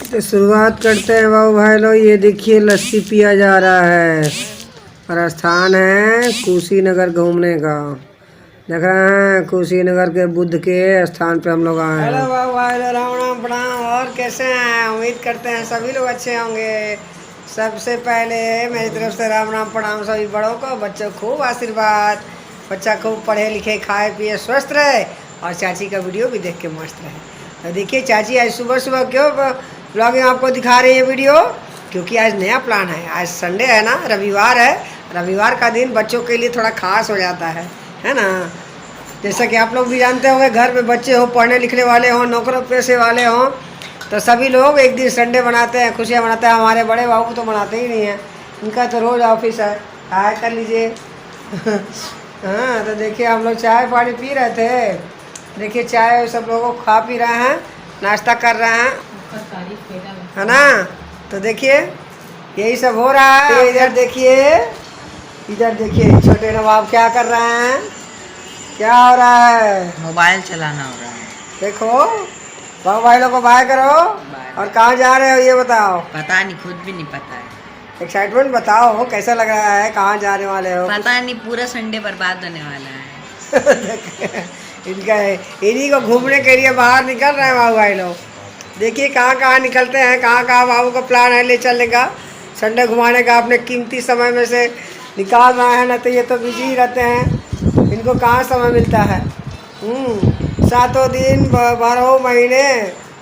तो शुरुआत करते हैं बाबू भाई लोग। ये देखिए लस्सी पिया जा रहा है और स्थान है कुशीनगर घूमने का। देख रहे हैं कुशीनगर के बुद्ध के स्थान पे हम लोग आए हैं। हेलो बाबू भाई लोग, राम राम प्रणाम। और कैसे हैं? उम्मीद करते हैं सभी लोग अच्छे होंगे। सबसे पहले मेरी तरफ से राम राम प्रणाम सभी बड़ों को, बच्चों को खूब आशीर्वाद। बच्चा खूब पढ़े लिखे खाए पिए स्वस्थ रहे और चाची का वीडियो भी देख के मस्त रहे। तो देखिए चाची आज सुबह सुबह क्यों ब्लॉगिंग आपको दिखा रही है वीडियो, क्योंकि आज नया प्लान है। आज संडे है ना, रविवार है। रविवार का दिन बच्चों के लिए थोड़ा खास हो जाता है ना। जैसा कि आप लोग भी जानते होंगे, घर में बच्चे हो, पढ़ने लिखने वाले हों, नौकरों पैसे वाले हों, तो सभी लोग एक दिन संडे बनाते हैं, खुशियाँ मनाते हैं। हमारे बड़े बाबू तो मनाते ही नहीं हैं, इनका तो रोज़ ऑफिस है। हाय कर लीजिए। हाँ तो देखिए हम लोग चाय पानी पी रहे थे। देखिए चाय सब लोगों को खा पी रहे हैं, नाश्ता कर रहे हैं, है ना। तो देखिए यही सब हो रहा है। इधर देखिए छोटे नवाब क्या कर रहे हैं, क्या हो रहा है? मोबाइल चलाना हो रहा है। देखो बाबू भाई लोग को बाय करो। और कहाँ जा रहे हो ये बताओ? पता नहीं, खुद भी नहीं पता है। एक्साइटमेंट बताओ, कैसा लग रहा है, कहाँ जाने वाले हो? पता नहीं, पूरा संडे बर्बाद होने वाला है। इन्हीं को घूमने के लिए बाहर निकल रहे हैं बाबू भाई लोग। देखिए कहाँ कहाँ निकलते हैं, कहाँ कहाँ बाबू का प्लान है ले चलने का, संडे घुमाने का। अपने कीमती समय में से निकाल रहे हैं, ना तो ये तो बिजी ही रहते हैं, इनको कहाँ समय मिलता है। 7 दिन 12 महीने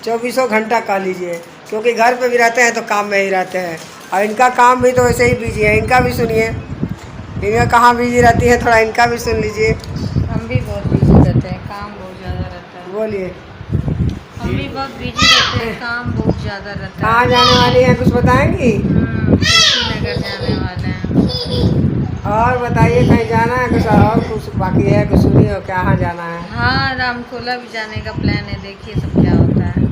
24 घंटा कह लीजिए, क्योंकि घर पे भी रहते हैं तो काम में ही रहते हैं। और इनका काम भी तो वैसे ही बिजी है। इनका भी सुनिए, इनका कहाँ बिजी रहती है, थोड़ा इनका भी सुन लीजिए। हम भी बहुत बिजी रहते हैं, काम बहुत ज़्यादा रहता है। बोलिए। हम भी बहुत बिजी रहते हैं, काम बहुत ज़्यादा रहता है। कहाँ जाने वाली है, कुछ बताएंगी? कुशीनगर जाने वाले हैं। और बताइए कहीं जाना है कुछ, और कुछ बाकी है कुछ सुनिए, कहाँ जाना है? हाँ, रामकोला भी जाने का प्लान है, देखिए सब क्या होता है।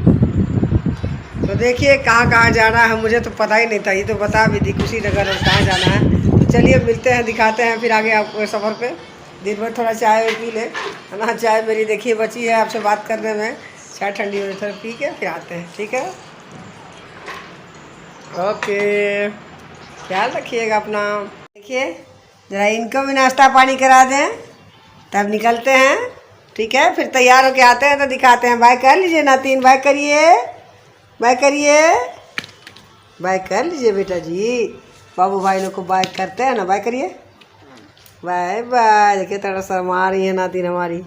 तो देखिए कहाँ कहाँ जाना है, मुझे तो पता ही नहीं था, ये तो बता भी दी कुशीनगर और कहाँ जाना है। तो चलिए मिलते हैं, दिखाते हैं फिर आगे आपको सफ़र पे। दिन भर थोड़ा चाय पी ले, है ना। चाय मेरी देखिए बची है आपसे बात करने में, चाय ठंडी हो थोड़ा पी के फिर आते हैं, ठीक है? ओके, ख्याल रखिएगा अपना। देखिए ज़रा इनको भी नाश्ता पानी करा दें, तब निकलते हैं, ठीक है? फिर तैयार होके आते हैं तो दिखाते हैं। बाय कर लीजिए नातिन, बाय करिए, बाय करिए, बाय कर लीजिए बेटा जी। बाबू भाई लोग को बाय करते हैं ना, बाय करिए, बाय बाय। देखिए थोड़ा शर्मा रही है नातिन हमारी,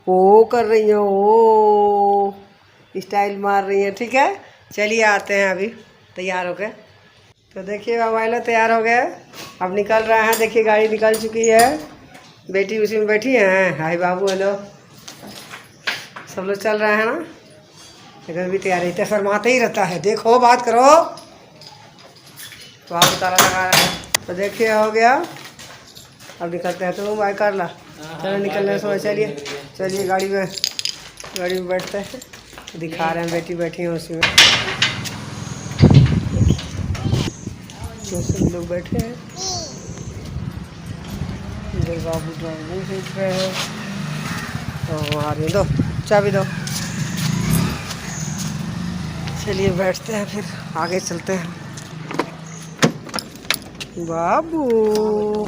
ओ कर रही है, ओ स्टाइल मार रही है, ठीक है? चलिए आते हैं अभी तैयार हो गए। तो देखिए बाबू भाई लोग तैयार हो गए, अब निकल रहे हैं। देखिए गाड़ी निकल चुकी है, बेटी उसी में बैठी हैं। हाय बाबू हेलो, सब लोग चल रहे हैं ना। इधर भी तैयार है, शर्माते ही रहता है, देखो बात करो। तो आप ताला लगा रहे हैं। तो देखिए हो गया, अब निकलते हैं। तो बाय कर ला, चलो निकलने समय। चलिए गाड़ी में बैठते हैं, दिखा रहे हैं। बेटी बैठी है उसी में, सब लोग बैठे हैं। इधर बाबू ड्राइविंग सीट पे है, तो आ रही, दो चाबी दो। चलिए बैठते हैं, फिर आगे चलते हैं। बाबू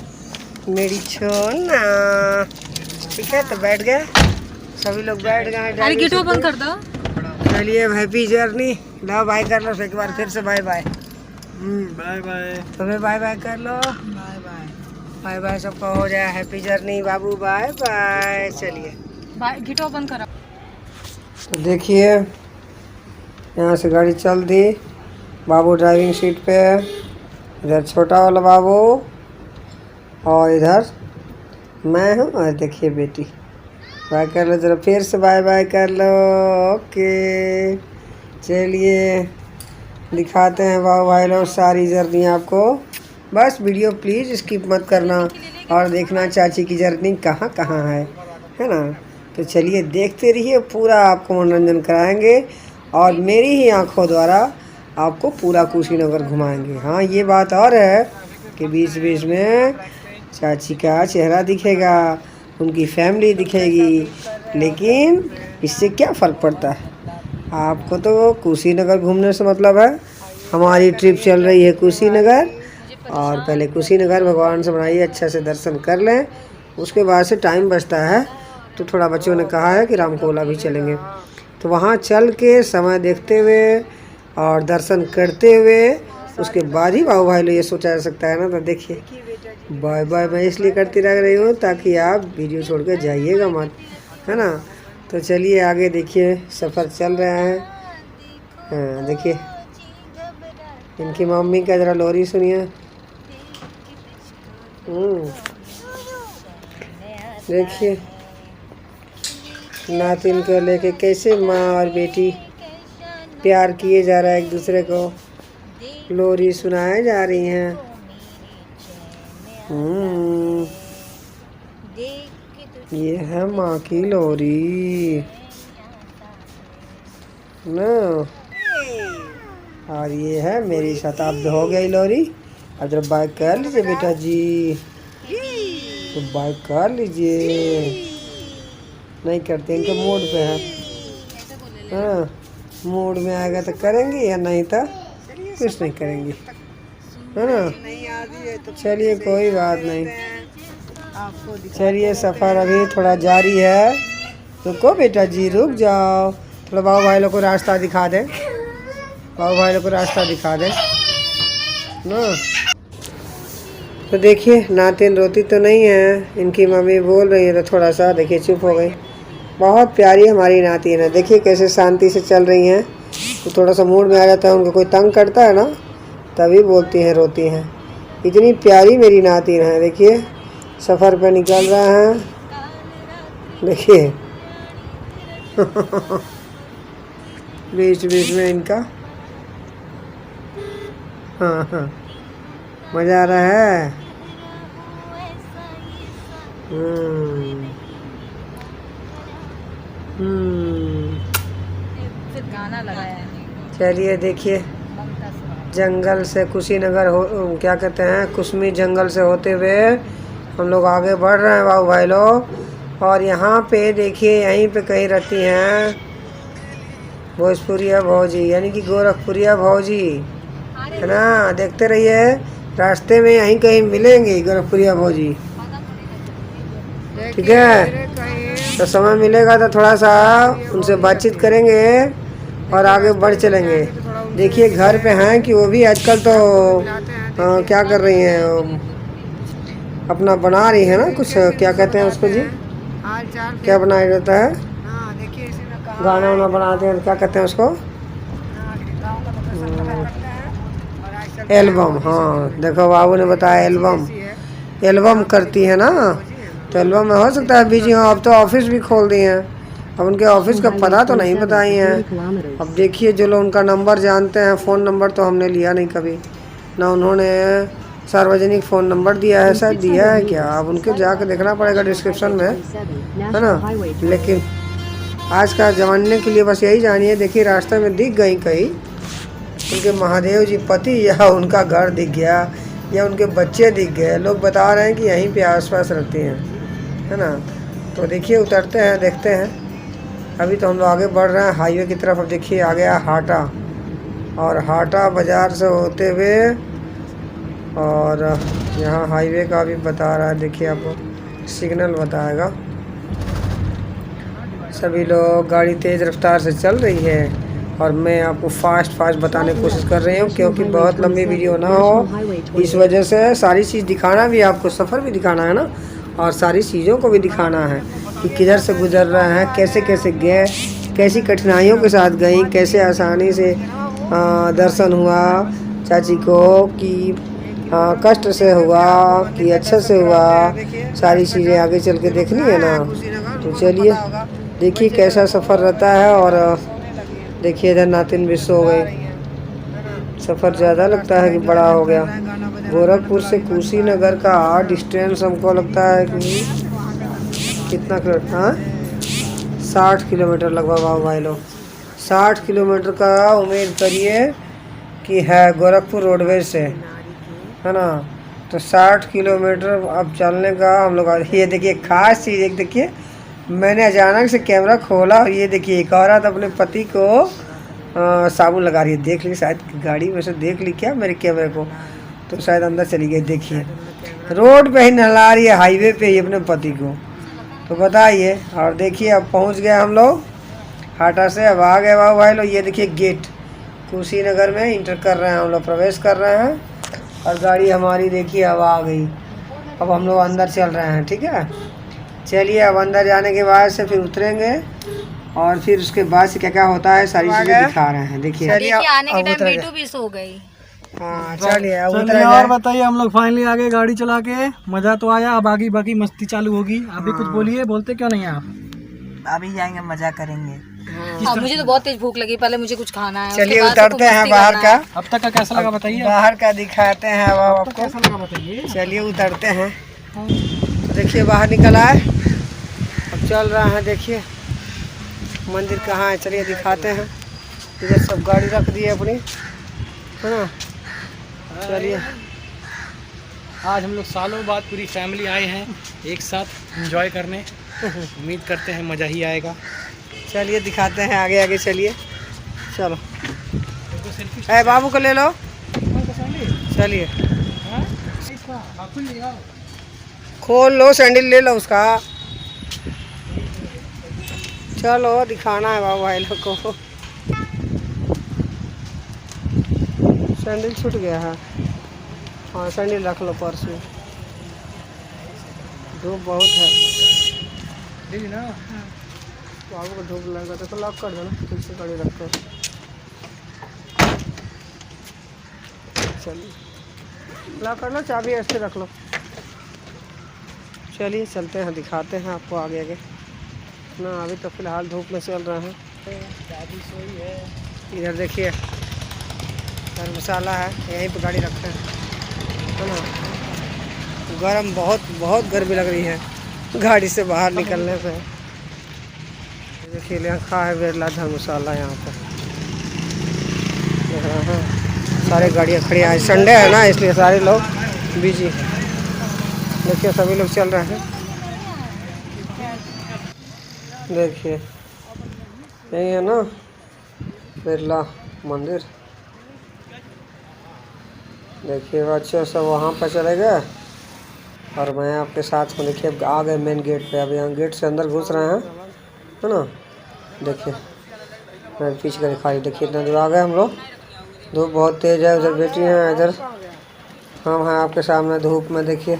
मेरी छोना, ठीक है? तो बैठ गए, सभी लोग बैठ गए। अरे गेट ओपन कर दो। चलिए हैप्पी जर्नी, लो बाय कर लो एक बार, फिर से बाय बाय। बाय बाय, तुम्हें बाय बाय कर लो, बाय बाय, बाय बाय सबको हो जाए। हैप्पी जर्नी बाबू, बाय बाय। चलिए गेट ओपन करो। तो देखिए यहाँ से गाड़ी चल दी, बाबू ड्राइविंग सीट पे, इधर छोटा वाला बाबू और इधर मैं हूँ। और देखिए बेटी, बाय कर लो जरा, फिर से बाय बाय कर लो। ओके चलिए दिखाते हैं बाबू भाई लोग सारी जर्नी आपको। बस वीडियो प्लीज़ स्किप मत करना और देखना चाची की जर्नी कहाँ कहाँ है ना। तो चलिए देखते रहिए, पूरा आपको मनोरंजन कराएंगे और मेरी ही आंखों द्वारा आपको पूरा कुशीनगर घुमाएंगे। हाँ ये बात और है कि बीच बीच में चाची का चेहरा दिखेगा, उनकी फैमिली दिखेगी, लेकिन इससे क्या फ़र्क पड़ता है, आपको तो कुशीनगर घूमने से मतलब है। हमारी ट्रिप चल रही है कुशीनगर, और पहले कुशीनगर भगवान से बनाइए, अच्छे से दर्शन कर लें। उसके बाद से टाइम बचता है तो थोड़ा बच्चों ने कहा है कि रामकोला भी चलेंगे, तो वहाँ चल के समय देखते हुए और दर्शन करते हुए उसके बाद ही बाबू भाई लोग ये सोचा जा सकता है ना। तो देखिए, बाय बाय मैं इसलिए करती रह रही हूँ ताकि आप वीडियो छोड़ कर जाइएगा मत, है ना। तो चलिए आगे देखिए, सफ़र चल रहा है। हाँ देखिए, इनकी मम्मी का ज़रा लोरी सुनिए। देखिए नातिन को लेके कैसे माँ और बेटी प्यार किए जा रहा है, एक दूसरे को लोरी सुनाए जा रही हैं। ये है माँ की लोरी ना, और ये है मेरी शताब्दी हो गई लोरी। अब जरा बाइक कर लीजिए बेटा जी, तो बाइक कर लीजिए। नहीं करते, इनके मूड पे है। हाँ, मूड में आएगा तो करेंगे, या नहीं तो कुछ नहीं करेंगे, है ना। चलिए कोई बात नहीं, चलिए सफ़र अभी थोड़ा जारी है। रुको बेटा जी, रुक जाओ, थोड़ा बाबू भाई लोग को रास्ता दिखा दे, बाबू भाई लोग को रास्ता दिखा दे ना। तो देखिए नातिन रोती तो नहीं है, इनकी मम्मी बोल रही है तो थोड़ा सा देखिए चुप हो गई। बहुत प्यारी हमारी नातिन है, देखिए कैसे शांति से चल रही हैं। तो थोड़ा सा मूड में आ जाता है, उनको कोई तंग करता है ना तभी बोलती हैं, रोती हैं। इतनी प्यारी मेरी नातिन है। देखिए सफ़र पे निकल रहा है, देखिए बीच बीच में इनका हाँ हाँ मज़ा आ रहा है। गाना लगाया। चलिए देखिए, जंगल से कुशीनगर हो, क्या कहते हैं, कुसमी जंगल से होते हुए हम लोग आगे बढ़ रहे हैं बाबू भाई लोग। और यहाँ पे देखिए, यहीं पे कहीं रहती हैं भोजपुरिया भौजी, यानी कि गोरखपुरिया भौजी, है ना। देखते रहिए, रास्ते में यहीं कहीं मिलेंगी गोरखपुरिया भौजी, ठीक है। तो समय मिलेगा तो थोड़ा सा उनसे बातचीत करेंगे और आगे बढ़ चलेंगे। देखिए घर पे हैं कि वो भी आजकल तो क्या कर रही हैं, अपना बना रही है ना कुछ, क्या कहते हैं उसको जी, क्या बनाया जाता है, गाना वाना बनाते हैं, क्या कहते हैं उसको, एल्बम। हाँ देखो बाबू ने बताया एल्बम, एल्बम करती है ना। तो एल्बम में हो सकता है बिजी हो, अब तो ऑफिस भी खोल दिए हैं, अब उनके ऑफिस का पता तो नहीं बताई हैं। अब देखिए जो लोग उनका नंबर जानते हैं, फ़ोन नंबर तो हमने लिया नहीं कभी ना, उन्होंने सार्वजनिक फ़ोन नंबर दिया है, शायद दिया है क्या, अब उनके जाकर देखना पड़ेगा डिस्क्रिप्शन में, है ना। लेकिन आज का जमाने के लिए बस यही जानिए, देखिए रास्ते में दिख गई कहीं उनके महादेव जी पति, या उनका घर दिख गया, या उनके बच्चे दिख गए। लोग बता रहे हैं कि यहीं पे आसपास रहती हैं, है ना। तो देखिए उतरते हैं, देखते हैं। अभी तो हम लोग आगे बढ़ रहे हैं हाईवे की तरफ। अब देखिए आ गया हाटा, और हाटा बाज़ार से होते हुए, और यहाँ हाईवे का भी बता रहा है, देखिए आपको सिग्नल बताएगा। सभी लोग गाड़ी तेज़ रफ्तार से चल रही है, और मैं आपको फास्ट बताने की कोशिश कर रही हूँ, क्योंकि बहुत लंबी वीडियो ना हो, इस वजह से सारी चीज़ दिखाना भी, आपको सफ़र भी दिखाना है ना, और सारी चीज़ों को भी दिखाना है कि किधर से गुजर रहे हैं, कैसे कैसे गए, कैसी कठिनाइयों के साथ गई, कैसे आसानी से दर्शन हुआ चाची को, कि कष्ट से हुआ कि अच्छे से हुआ, सारी चीज़ें आगे चल के देखनी है ना। तो चलिए देखिए कैसा सफ़र रहता है। और देखिए इधर नातिन भी सो गई, सफ़र ज़्यादा लगता है कि बड़ा हो गया। गोरखपुर से कुशीनगर का डिस्टेंस हमको लगता है कि कितना किलोमीटर, हाँ 60 किलोमीटर लगभग बाबू भाई लोग, 60 किलोमीटर का उम्मीद करिए कि है गोरखपुर रोडवेज से, है ना। तो 60 किलोमीटर अब चलने का हम लोग। ये देखिए खास चीज़ एक देखिए, मैंने अचानक से कैमरा खोला और ये देखिए एक औरत अपने पति को साबुन लगा रही है। देख ली शायद गाड़ी में से, देख ली क्या मेरे कैमरे को, तो शायद अंदर चली गई। देखिए रोड पे ही नहला रही है, हाईवे पे ही अपने पति को। तो बताइए। और देखिए अब पहुंच गए हम लोग हाटा से, अब आ गए बाबू भाई लोग। ये देखिए गेट कुशीनगर में इंटर कर रहे हैं हम लोग, प्रवेश कर रहे हैं। और गाड़ी हमारी देखिए अब आ गई। अब हम लोग अंदर चल रहे हैं, ठीक है। चलिए अब अंदर जाने के बाद से फिर उतरेंगे और फिर उसके बाद से क्या क्या होता है सारी चीजें दिखा रहे हैं। देखिए आने के टाइम बेटू भी सो गई। हाँ चलिए अब चलिए उतरे। और बताइए, हम लोग फाइनली आ गए गाड़ी चला के। मजा तो आया, अब आगे बाकी मस्ती चालू होगी। आप भी कुछ बोलिए, बोलते क्यों नहीं आप? अभी जाएंगे, मजा करेंगे। हाँ, मुझे तो बहुत तेज भूख लगी, पहले मुझे कुछ खाना है। चलिए उतरते हैं बाहर का। अब तक का कैसा लगा बताइए? बाहर का दिखाते हैं अब आपको। कैसा लगा बताइए? चलिए उतरते हैं। तो देखिए बाहर निकल आए, अब चल रहा है। देखिए मंदिर कहाँ है, चलिए दिखाते हैं। इधर सब गाड़ी रख दी है अपनी, है ना। चलिए आज हम लोग सालों बाद पूरी फैमिली आए हैं एक साथ एंजॉय करने। उम्मीद करते हैं मज़ा ही आएगा। चलिए दिखाते हैं आगे आगे। चलिए चलो, ए बाबू को ले लो। चलिए खोल लो, सैंडल ले लो उसका। चलो दिखाना है बाबू भाई लोग को। सैंडल छूट गया है। हाँ सैंडल रख लो पर्स में, धूप बहुत है ना। बाबू को धूप लगा तो लॉक कर दो ना, पीछे गाड़ी रख कर। चलिए लॉक कर लो, चाबी ऐसे रख लो। चलिए चलते हैं, दिखाते हैं आपको आगे आगे ना। अभी तो फिलहाल धूप में चल रहे हैं। इधर देखिए गरम मसाला है, यहीं पे गाड़ी रखते हैं, है ना। गरम बहुत गर्मी लग रही है गाड़ी से बाहर निकलने पे। देखिए लिखा है बिरला धर्मशाला यहाँ पर। देख रहे हैं सारे गाड़ियाँ खड़ी हैं, संडे है ना इसलिए सारे लोग बिजी हैं। देखिए सभी लोग चल रहे हैं। देखिए यही है ना बिरला मंदिर। देखिए बच्चे सब वहाँ पर चले गए और मैं आपके साथ में। देखिए अब आ गए मेन गेट पे। अब यहाँ गेट से अंदर घुस रहे हैं, है ना। देखिए मैं पीछे का दिखा रही। देखिए इतना दूर आ गए हम लोग। धूप बहुत तेज़ है, उधर बेटी है, इधर हम हैं आपके सामने धूप में। देखिए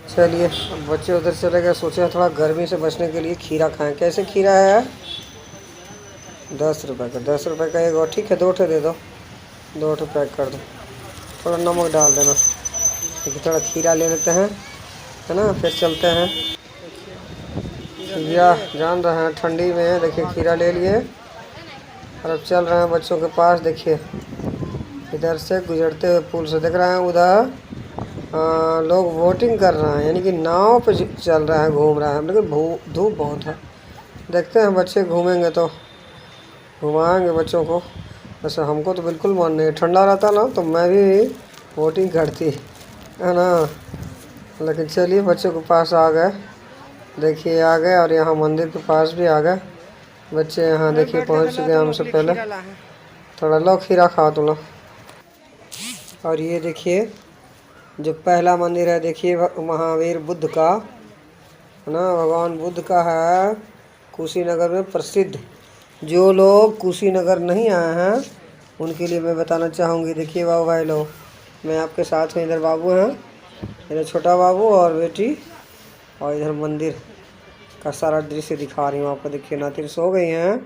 चलिए अब बच्चे उधर चले गए। सोचे थोड़ा गर्मी से बचने के लिए खीरा खाएं। कैसे खीरा है? 10 रुपये का। 10 रुपये का एक। और ठीक है 2 ठे दे दो, 2 ठे पैक कर दो। थोड़ा नमक डाल देना। देखिए थोड़ा खीरा ले लेते हैं, है ना, फिर चलते हैं। या जान रहे हैं ठंडी में। देखिए खीरा ले लिए और अब चल रहे हैं बच्चों के पास। देखिए इधर से गुजरते हुए पुल से देख रहे हैं उधर लोग बोटिंग कर रहे हैं, यानी कि नाव पे चल रहा है, घूम रहा है। लेकिन धूप बहुत है। देखते हैं बच्चे घूमेंगे तो घुमाएंगे बच्चों को। वैसे हमको तो बिल्कुल मन नहीं, ठंडा रहता ना तो मैं भी बोटिंग करती, है ना। लेकिन चलिए बच्चों के पास आ गए। देखिए आ गए और यहाँ मंदिर के पास भी आ गए बच्चे। यहाँ देखिए पहुँच चुके हैं हमसे पहले। थोड़ा लो खीरा खाओ तुम लोग। और ये देखिए जो पहला मंदिर है, देखिए महावीर बुद्ध का, है ना, भगवान बुद्ध का है, कुशीनगर में प्रसिद्ध। जो लोग कुशीनगर नहीं आए हैं उनके लिए मैं बताना चाहूँगी। देखिए बाबू भाई लोग, मैं आपके साथ में, इधर बाबू हैं, इधर छोटा बाबू और बेटी, और इधर मंदिर का सारा दृश्य दिखा रही हूँ आपको। देखिए नातिन सो गई हैं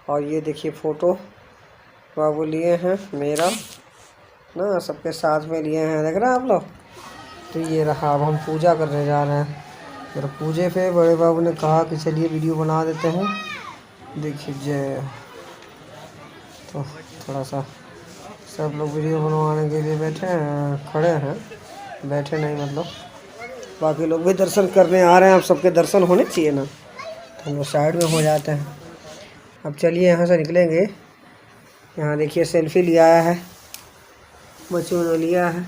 और ये देखिए फ़ोटो बाबू लिए हैं मेरा ना, सबके साथ में लिए हैं, देख रहे हैं आप लोग। तो ये रहा, अब हम पूजा करने जा रहे हैं। फिर पूजे पे बड़े बाबू ने कहा कि चलिए वीडियो बना देते हैं। देखिए जय, तो थोड़ा सा सब लोग वीडियो बनवाने के लिए बैठे हैं, खड़े हैं, बैठे नहीं मतलब। बाकी लोग भी दर्शन करने आ रहे हैं। अब सबके दर्शन होने चाहिए ना, तो हम लोग साइड में हो जाते हैं। अब चलिए यहाँ से निकलेंगे। यहाँ देखिए सेल्फी लिया है बच्चों ने, लिया है।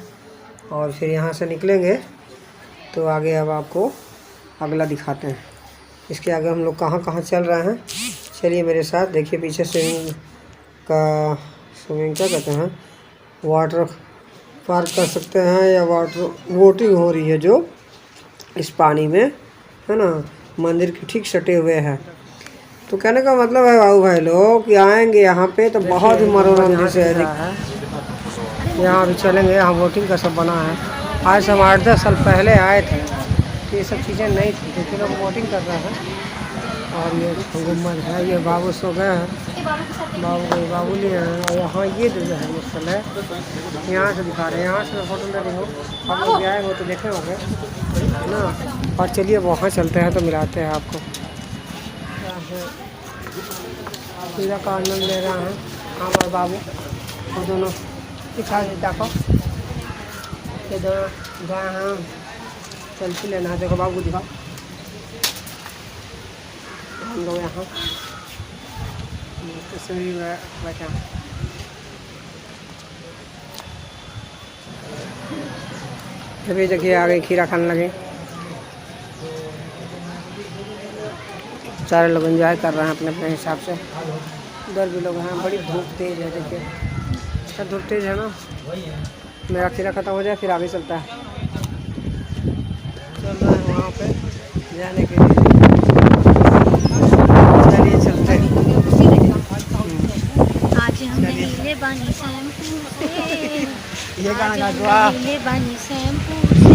और फिर यहाँ से निकलेंगे तो आगे अब आपको अगला दिखाते हैं। इसके आगे हम लोग कहाँ कहाँ चल रहे हैं, चलिए मेरे साथ। देखिए पीछे स्विमिंग क्या कहते हैं, वाटर पार्क कर सकते हैं या वाटर बोटिंग हो रही है जो इस पानी में, है ना, मंदिर के ठीक सटे हुए हैं। तो कहने का मतलब है बाबू भाई लोग कि आएंगे यहाँ पे तो बहुत ही मनोरंजन से है। यहाँ भी चलेंगे, यहाँ बोटिंग का सब बना है। आज हम 8-10 साल पहले आए थे, ये सब चीज़ें नहीं थी, क्योंकि लोग बोटिंग कर रहे हैं। और ये गुम्बद है, ये बाबू सो गए हैं, बाबू लिए हैं। और यहाँ ये जो है स्थल है, यहाँ से दिखा रहे हैं, यहाँ से मैं फोटो ले रही हूँ। आप लोग भी आए हो तो देखे होंगे ना। और चलिए वहाँ चलते हैं तो मिलाते हैं आपको। पूजा का आनंद ले रहे हैं हम और बाबू, वो दोनों दिखा देता को ये दोनों गए हैं सेल्फी लेना है। देखो बाबू दिखाओ, हम लोग यहाँ तस्वीर में बैठे हैं। अभी देखिए आगे खीरा खाने लगे, सारे लोग एंजॉय कर रहे हैं अपने अपने हिसाब से। उधर भी लोग हैं, बड़ी धूप तेज है, देखिए इतना धूप तेज है ना। मेरा खीरा खत्म हो जाए फिर आगे चलता है, चल रहा है वहाँ पे जाने के लिए। चलिए चलते हैं। आज हम नीले बानी शैम्पू से, ये गाना गा दो आप। नीले बानी शैम्पू से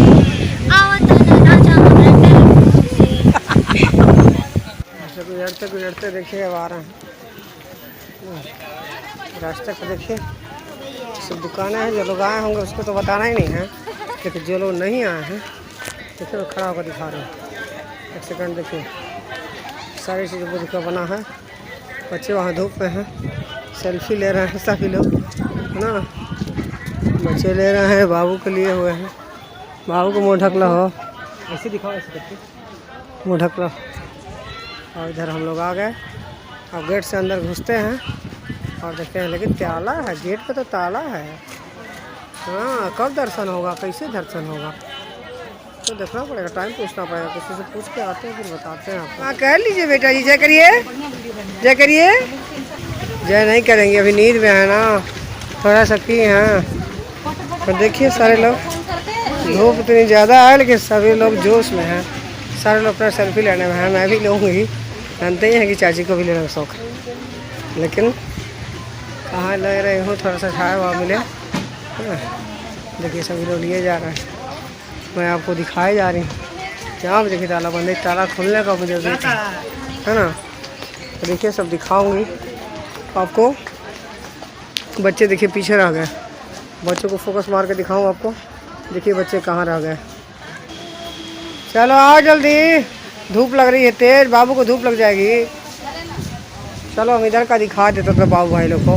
आवत ना जाऊं से। गुजरते देखिए अब आ रहे हैं रास्ते पर। देखिए सब दुकानें हैं, जो लोग आए होंगे उसको तो बताना ही नहीं है, लेकिन जो लोग नहीं आए हैं देखिए खड़ा होकर दिखा रहे हैं। एक सेकंड देखिए, सारी चीज़ें बुद्ध का बना है। बच्चे वहाँ धूप में हैं, सेल्फी ले रहे हैं सभी लोग, है ना। बच्चे ले रहे हैं, बाबू के लिए हुए हैं। बाबू को मुँह ढकला हो, ऐसे दिखाओ, ऐसे करके मुँह ढकला। और इधर हम लोग आ गए। अब गेट से अंदर घुसते हैं और देखते हैं, लेकिन ताला है गेट पे, तो ताला है। हाँ, कब दर्शन होगा, कैसे दर्शन होगा तो देखना पड़ेगा, टाइम पूछना पड़ेगा, किसी से पूछ के आते हैं फिर बताते हैं आपको। हाँ कह लीजिए बेटा जी, जय करिए, जय करिए। जय नहीं करेंगे, अभी नींद में है ना, थोड़ा सा की हैं। तो देखिए सारे लोग, धूप इतनी ज़्यादा है लेकिन सभी लोग जोश में हैं। सारे लोग अपना सेल्फी लेने में हैं, मैं भी लूँगी। जानते ही हैं कि चाची को भी लेने का शौक है, लेकिन कहाँ ले रही हूँ, थोड़ा सा छाया हुआ मिले। देखिए सभी लोग लिए जा रहे हैं, मैं आपको दिखाए जा रही हूँ। जहाँ भी देखिए ताला बंद है, ताला खुलने का मुझे वेट है ना। तो देखिए सब दिखाऊंगी आपको। बच्चे देखिए पीछे रह गए, बच्चों को फोकस मार के दिखाऊँ आपको। देखिए बच्चे कहाँ रह गए, चलो आओ जल्दी, धूप लग रही है तेज, बाबू को धूप लग जाएगी। चलो हम इधर का दिखा देते थे बाबू भाई लोग को।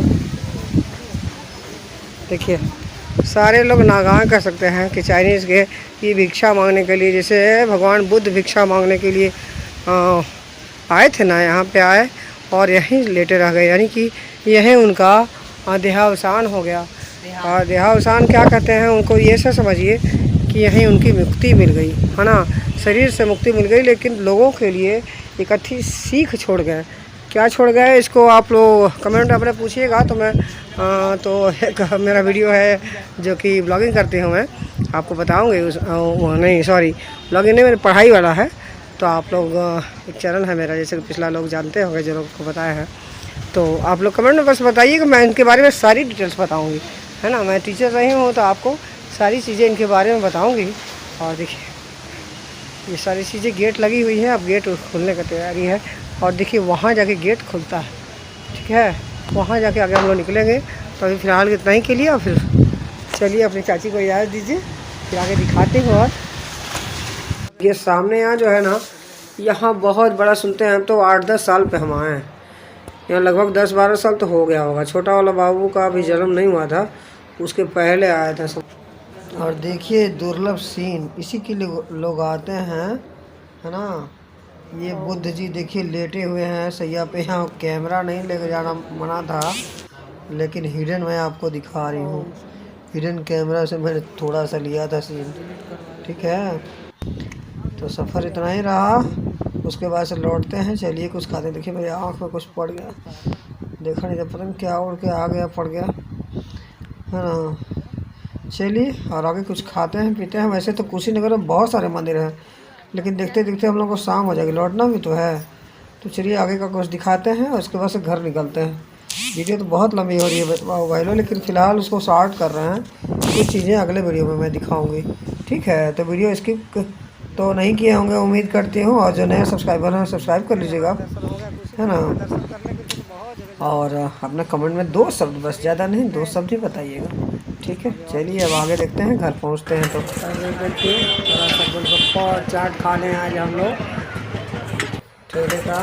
देखिए सारे लोग नागाह कर सकते हैं कि चाइनीज़ के ये भिक्षा मांगने के लिए, जैसे भगवान बुद्ध भिक्षा मांगने के लिए आए थे ना, यहाँ पे आए और यहीं लेटे रह गए, यानी कि यहीं उनका देहावसान हो गया। और देहावसान क्या कहते हैं उनको, ये सब समझिए कि यहीं उनकी मुक्ति मिल गई, है ना। शरीर से मुक्ति मिल गई, लेकिन लोगों के लिए एक अच्छी सीख छोड़ गए। क्या छोड़ गए इसको आप लोग कमेंट अपने पूछिएगा। तो मैं तो एक मेरा वीडियो है जो कि ब्लॉगिंग करती हूँ, मैं आपको बताऊँगी। नहीं सॉरी, ब्लॉगिंग नहीं, मेरी पढ़ाई वाला है। तो आप लोग एक चैनल है मेरा, जैसे कि पिछला लोग जानते होंगे, जो लोग को बताया है। तो आप लोग कमेंट में बस बताइएगा, मैं इनके बारे में सारी डिटेल्स बताऊँगी, है ना। मैं टीचर रही हूँ तो आपको सारी चीज़ें इनके बारे में बताऊँगी। और देखिए ये सारी चीज़ें, गेट लगी हुई है, अब गेट खुलने की तैयारी है। और देखिए वहाँ जाके गेट खुलता है, ठीक है, वहाँ जाके आगे हम लोग निकलेंगे। तो अभी फ़िलहाल इतना ही के लिए, और फिर चलिए अपनी चाची को इजाज़त दीजिए, फिर आगे दिखाते हैं। और ये सामने यहाँ जो है ना, यहाँ बहुत बड़ा सुनते हैं हम तो 8-10 साल पे हम आए हैं यहाँ, लगभग 10-12 साल तो हो गया होगा। छोटा वाला बाबू का अभी जन्म नहीं हुआ था, उसके पहले आया था सब। और देखिए दुर्लभ सीन, इसी के लिए लोग आते हैं, है ना। ये बुद्ध जी देखिए लेटे हुए हैं सैया पे। यहाँ कैमरा नहीं लेके जाना मना था, लेकिन हिडन मैं आपको दिखा रही हूँ। हिडन कैमरा से मैंने थोड़ा सा लिया था सीन, ठीक है। तो सफ़र इतना ही रहा। उसके बाद से लौटते हैं। चलिए कुछ खाते हैं। देखिए मेरी आँख में कुछ पड़ गया, देखा नहीं था, पता नहीं क्या उड़ के आ गया, पड़ गया है ना। चलिए और आगे कुछ खाते हैं पीते हैं। वैसे तो कुशीनगर में बहुत सारे मंदिर हैं, लेकिन देखते देखते हम लोग को शाम हो जाएगी, लौटना भी तो है। तो चलिए आगे का कुछ दिखाते हैं और उसके बाद से घर निकलते हैं। वीडियो तो बहुत लंबी हो रही है भाई लोग, लेकिन फ़िलहाल उसको शॉर्ट कर रहे हैं। कुछ चीज़ें अगले वीडियो में मैं दिखाऊंगी, ठीक है। तो वीडियो स्किप तो नहीं किए होंगे उम्मीद करती हूँ, और जो नए सब्सक्राइबर हैं सब्सक्राइब कर लीजिएगा, है ना। और अपना कमेंट में 2 शब्द, बस ज़्यादा नहीं, 2 शब्द ही बताइएगा, ठीक है। चलिए अब आगे देखते हैं, घर पहुँचते हैं। तो देखिए थोड़ा सा गोलगप्पा और चाट खा लें आज हम लोग। ठेले का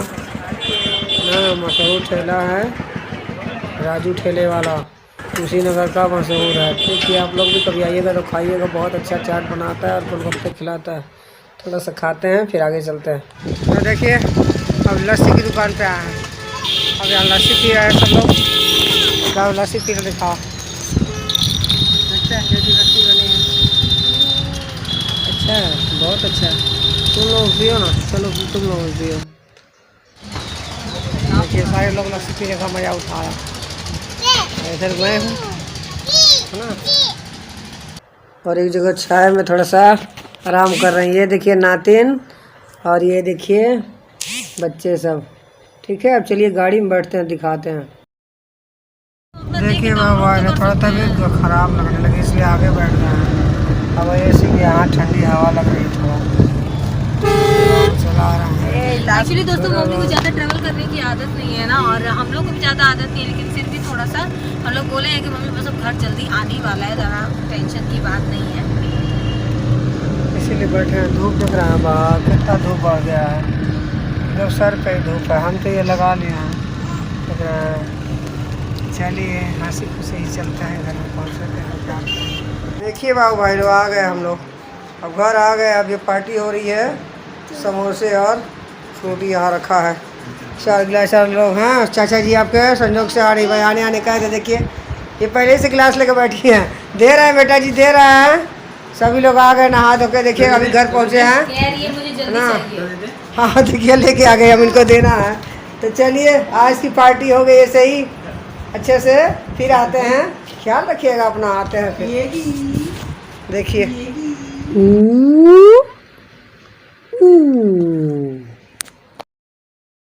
ना मशहूर ठेला है, राजू ठेले वाला, कुशीनगर का मशहूर है। देखिए आप लोग भी कभी आइएगा तो खाइएगा, बहुत अच्छा चाट बनाता है और गोलगप्पे खिलाता है। थोड़ा सा खाते हैं फिर आगे चलते हैं। तो देखिए अब लस्सी की दुकान पे आए हैं। अब यहाँ लस्सी पी रहे हैं सब लोग। क्या लस्सी पी कर दिखाओ, देखते हैं कैसी लस्सी बनी है। अच्छा है, बहुत अच्छा है। तुम लोग पियो ना, चलो तुम लोग पियो। देखिए सारे लोग लस्सी पीने का मज़ा उठा रहा है। इधर मैं हूँ, है ना। और एक जगह छाया में थोड़ा सा आराम कर रहे हैं। ये देखिए नातिन और ये देखिए बच्चे सब, ठीक है। अब चलिए गाड़ी में बैठते हैं, दिखाते हैं। देखिए बाबा थोड़ा तबीयत ख़राब लगने लगी, इसलिए आगे बैठ गए हैं। अब ऐसी कि यहाँ ठंडी हवा लग रही है, थोड़ा चला रहा है। एक्चुअली दोस्तों मम्मी को ज़्यादा ट्रैवल करने की आदत नहीं है ना, और हम लोग को भी ज़्यादा आदत नहीं है, लेकिन फिर भी थोड़ा सा हम लोग बोले हैं कि मम्मी बस अब घर जल्दी आने वाला है, ज़रा टेंशन की बात नहीं है, इसीलिए बैठे हैं। धूप दिख रहा है बाहर, कितना धूप आ गया है, जब सर पे धूप है। हम तो ये लगा लिए हैं, दिख रहा है। चलिए हंसी खुशी ही चलते हैं, घर में पहुँचते हैं। देखिए बाबू भाई लोग आ गए हम लोग, अब घर आ गए। अब ये पार्टी हो रही है, समोसे और फ्रूटी यहाँ रखा है। 4 गिलास 4 लोग हैं। चाचा जी आपके संजोग से आ रही भाई, आने कहे थे। देखिए ये पहले से गिलास लेकर बैठी हैं, दे रहे हैं बेटा जी, दे रहे हैं। सभी लोग आ गए नहा धो के। देखिए अभी घर पहुँचे हैं ना। हाँ देखिए लेके आ गए, हम इनको देना है। तो चलिए आज की पार्टी हो गई ऐसे ही अच्छे से, फिर आते हैं। ख्याल रखिएगा अपना, आते हैं फिर। देखिए